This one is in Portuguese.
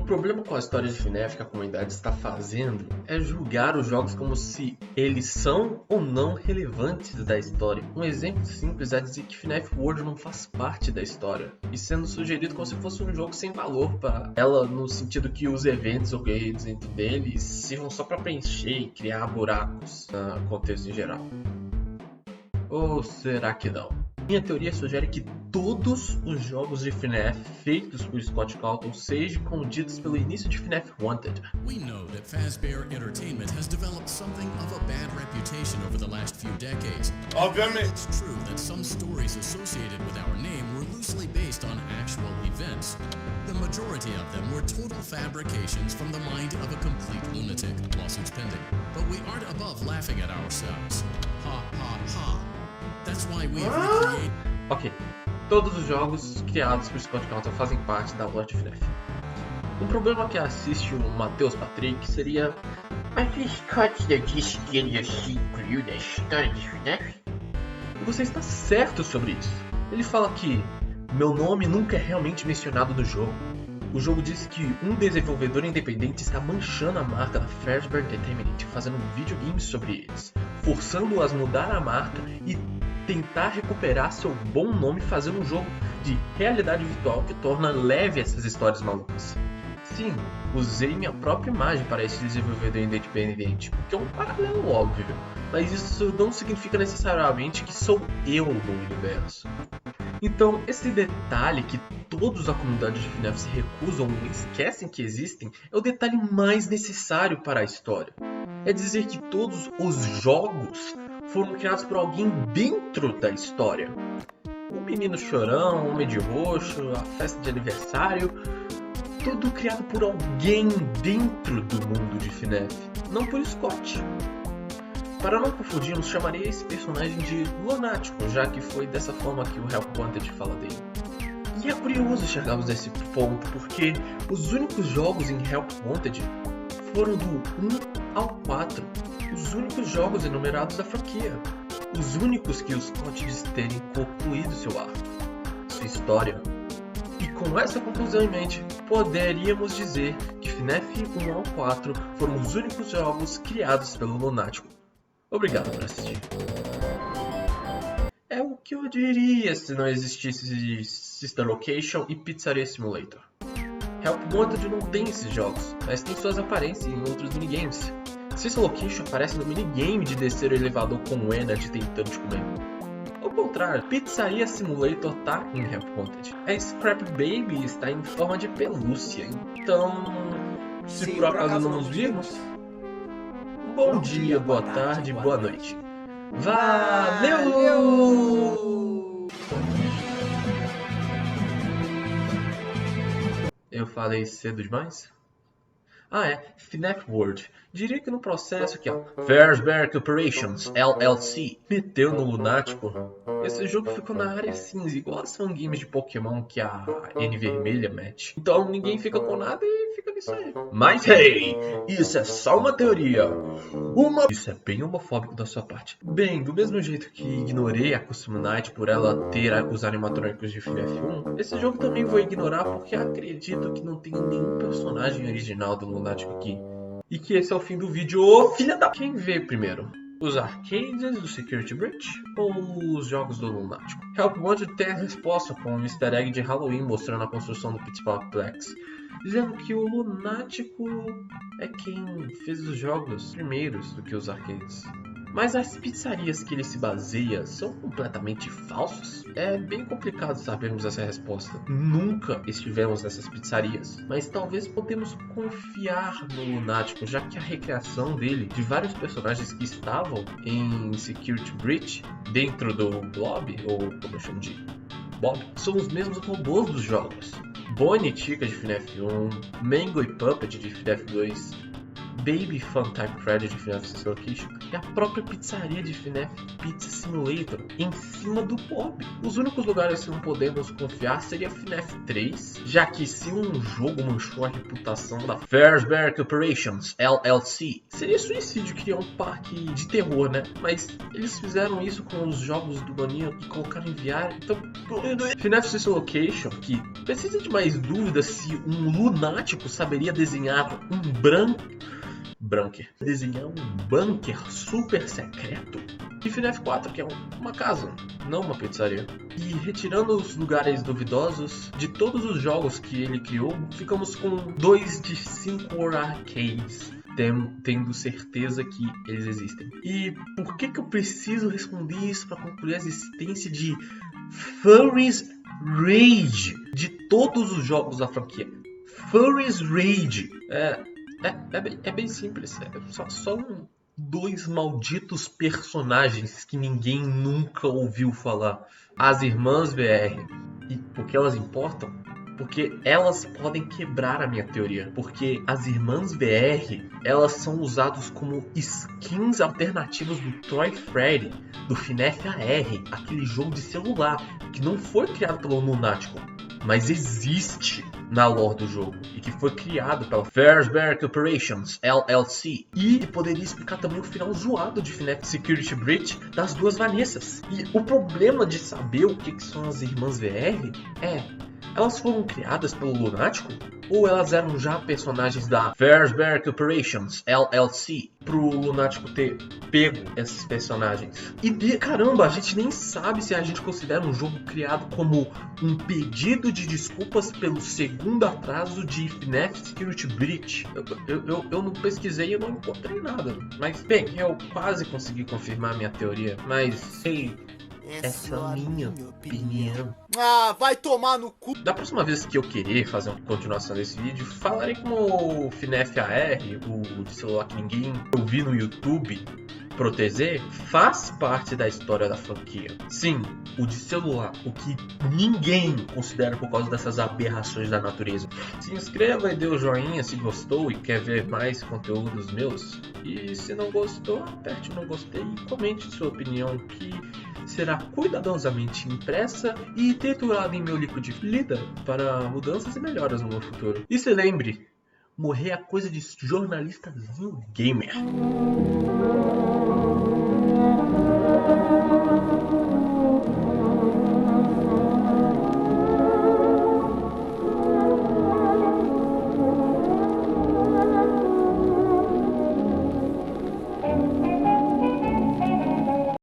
problema com a história de FNAF que a comunidade está fazendo é julgar os jogos como se eles são ou não relevantes da história. Um exemplo simples é dizer que FNAF World não faz parte da história, e sendo sugerido como se fosse um jogo sem valor para ela, no sentido que os eventos ocorridos dentro deles sirvam só para preencher e criar buracos no contexto em geral. Ou será que não? Minha teoria sugere que todos os jogos de FNAF feitos por Scott Cawthon sejam contidos pelo início de FNAF Wanted. We know that Fazbear Entertainment has developed something of a bad reputation over the last few decades. Obviamente. It's true that some stories associated with our name were loosely based on actual events. The majority of them were total fabrications from the mind of a complete lunatic, lawsuits pending. But we aren't above laughing at ourselves. Ha ha ha. That's why we have recreated... Ok, todos os jogos criados por Scott Cawthon fazem parte da lore de FNAF. Um problema que assiste o Matheus Patrick seria: mas o Scott não disse que ele se incluiu na história de FNAF? E você está certo sobre isso. Ele fala que meu nome nunca é realmente mencionado no jogo. O jogo diz que um desenvolvedor independente está manchando a marca da Fazbear Entertainment, fazendo videogames sobre eles, forçando-as a mudar a marca e tentar recuperar seu bom nome fazendo um jogo de realidade virtual que torna leve essas histórias malucas. Sim, usei minha própria imagem para esse desenvolvedor independente, porque é um paralelo óbvio, mas isso não significa necessariamente que sou eu no universo. Então, esse detalhe que todos da comunidade de FNAF se recusam ou esquecem que existem é o detalhe mais necessário para a história. É dizer que todos os jogos foram criados por alguém dentro da história. O Menino Chorão, o Homem de Roxo, a festa de aniversário, tudo criado por alguém dentro do mundo de FNAF, não por Scott. Para não confundirmos, chamaria esse personagem de lunático, já que foi dessa forma que o Help Wanted fala dele. E é curioso chegarmos nesse ponto, porque os únicos jogos em Help Wanted foram do 1 ao 4, os únicos jogos enumerados da franquia, os únicos que os Scott diz terem concluído seu arco, sua história. E com essa conclusão em mente, poderíamos dizer que FNAF 1 ao 4 foram os únicos jogos criados pelo lunático. Obrigado por assistir. É o que eu diria se não existisse Sister Location e Pizzaria Simulator. Help Wanted não tem esses jogos, mas tem suas aparências em outros minigames. Sister Location aparece no minigame de descer o elevador com o Energy tentando te comer. Ao contrário, Pizzaria Simulator tá em Help Wanted. A Scrap Baby está em forma de pelúcia, então se por acaso não nos vimos, bom dia, boa tarde, boa noite. Valeu! Eu falei cedo demais? Ah é, FNAF World. Diria que no processo que a Fazbear Corporations LLC meteu no lunático, esse jogo ficou na área cinza, igual as fangames de Pokémon que a N vermelha mete. Então ninguém fica com nada e fica nisso aí. Mas hey, isso é só uma teoria. Isso é bem homofóbico da sua parte. Bem, do mesmo jeito que ignorei a Custom Night por ela ter os animatrônicos de FNAF 1, esse jogo também vou ignorar porque acredito que não tem nenhum personagem original do lunático aqui. E que esse é o fim do vídeo, ô filha da... Quem vê primeiro? Os arcades do Security Breach ou os jogos do lunático? Help Wanted tem a resposta com um easter egg de Halloween mostrando a construção do Pitfallplex, dizendo que o lunático é quem fez os jogos primeiros do que os arcades. Mas as pizzarias que ele se baseia são completamente falsos? É bem complicado sabermos essa resposta. Nunca estivemos nessas pizzarias, mas talvez podemos confiar no lunático, já que a recriação dele de vários personagens que estavam em Security Breach dentro do Blob, ou como eu chamo de Bob, são os mesmos robôs dos jogos. Bonnie e Chica de FNAF 1, Mango e Puppet de FNAF 2, Baby Funtime Credit de FNAF Six Location e a própria pizzaria de FNAF Pizza Simulator em cima do Bob. Os únicos lugares que não podemos confiar seria FNAF 3, já que se um jogo manchou a reputação da Fazbear Corporations LLC, seria suicídio criar um parque de terror, né? Mas eles fizeram isso com os jogos do Mania e colocaram em VR, então... FNAF Six Location, que precisa de mais dúvidas se um lunático saberia desenhar um desenhar um bunker super secreto. E FNAF 4, que é uma casa, não uma pizzaria. E retirando os lugares duvidosos de todos os jogos que ele criou, ficamos com 2 de 5 arcades, tendo certeza que eles existem. E por que eu preciso responder isso para concluir a existência de Furry's Rage de todos os jogos da franquia? Furry's Rage é bem simples, são 2 malditos personagens que ninguém nunca ouviu falar. As irmãs VR. E por que elas importam? Porque elas podem quebrar a minha teoria. Porque as irmãs VR, elas são usadas como skins alternativas do Troy Freddy, do FNAF AR, aquele jogo de celular que não foi criado pelo Lunático, mas existe na lore do jogo e que foi criado pela Fazbear Corporations LLC, e poderia explicar também o final zoado de FNAF Security Breach das 2 Vanessas. E o problema de saber o que são as irmãs VR é: elas foram criadas pelo Lunático? Ou elas eram já personagens da Fazbear Corporations LLC pro Lunático ter pego esses personagens? E caramba, a gente nem sabe se a gente considera um jogo criado como um pedido de desculpas pelo segundo atraso de FNAF Security Breach. Eu não pesquisei e eu não encontrei nada. Mas bem, eu quase consegui confirmar minha teoria, mas sei... Essa é a minha opinião. Ah, vai tomar no cu. Da próxima vez que eu querer fazer uma continuação desse vídeo, falarei como o FNAF AR, o de celular que ninguém ouviu no YouTube, proteger, faz parte da história da franquia. Sim, o de celular, o que ninguém considera por causa dessas aberrações da natureza. Se inscreva e dê o joinha se gostou e quer ver mais conteúdos meus. E se não gostou, aperte o não gostei e comente sua opinião, que será cuidadosamente impressa e triturada em meu líquido de lida para mudanças e melhoras no meu futuro. E se lembre, morrer é coisa de jornalistazinho gamer.